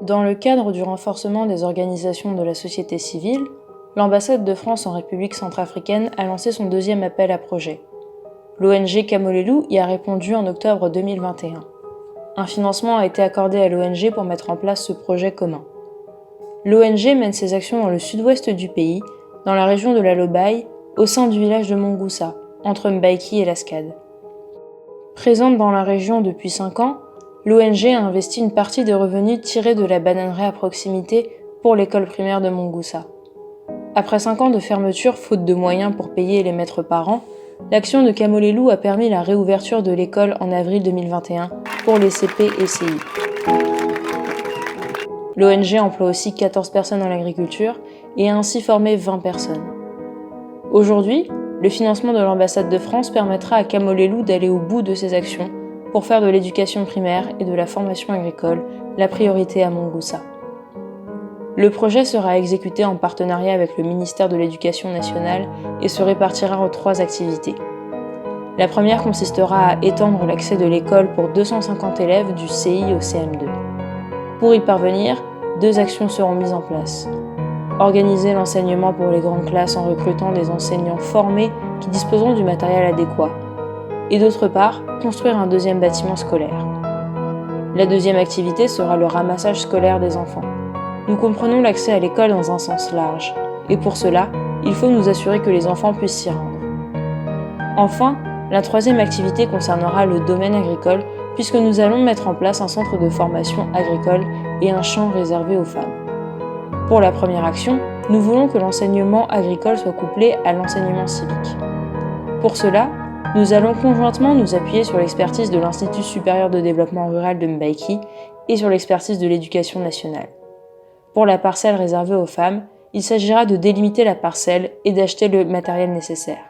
Dans le cadre du renforcement des organisations de la société civile, l'ambassade de France en République centrafricaine a lancé son deuxième appel à projet. L'ONG Kamolelu y a répondu en octobre 2021. Un financement a été accordé à l'ONG pour mettre en place ce projet commun. L'ONG mène ses actions dans le sud-ouest du pays, dans la région de la Lobaye, au sein du village de Mongoussa, entre Mbaïki et Laskade. Présente dans la région depuis 5 ans, l'ONG a investi une partie des revenus tirés de la bananeraie à proximité pour l'école primaire de Mongoussa. Après 5 ans de fermeture faute de moyens pour payer les maîtres parents, l'action de Kamolelu a permis la réouverture de l'école en avril 2021 pour les CP et CI. L'ONG emploie aussi 14 personnes dans l'agriculture et a ainsi formé 20 personnes. Aujourd'hui, le financement de l'ambassade de France permettra à Kamolelu d'aller au bout de ses actions pour faire de l'éducation primaire et de la formation agricole la priorité à Mongoussa. Le projet sera exécuté en partenariat avec le ministère de l'Éducation nationale et se répartira en 3 activités. La première consistera à étendre l'accès de l'école pour 250 élèves du CI au CM2. Pour y parvenir, 2 actions seront mises en place. Organiser l'enseignement pour les grandes classes en recrutant des enseignants formés qui disposeront du matériel adéquat. Et d'autre part, construire un deuxième bâtiment scolaire. La deuxième activité sera le ramassage scolaire des enfants. Nous comprenons l'accès à l'école dans un sens large, et pour cela, il faut nous assurer que les enfants puissent s'y rendre. Enfin, la troisième activité concernera le domaine agricole, puisque nous allons mettre en place un centre de formation agricole et un champ réservé aux femmes. Pour la première action, nous voulons que l'enseignement agricole soit couplé à l'enseignement civique. Pour cela, nous allons conjointement nous appuyer sur l'expertise de l'Institut supérieur de développement rural de Mbaïki et sur l'expertise de l'Éducation nationale. Pour la parcelle réservée aux femmes, il s'agira de délimiter la parcelle et d'acheter le matériel nécessaire.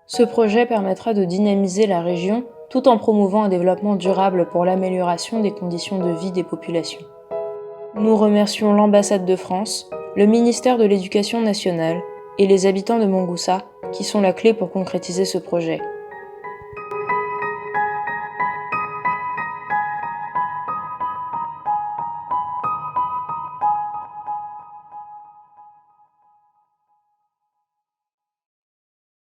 Ce projet permettra de dynamiser la région tout en promouvant un développement durable pour l'amélioration des conditions de vie des populations. Nous remercions l'ambassade de France, le ministère de l'Éducation nationale et les habitants de Mongoussa qui sont la clé pour concrétiser ce projet.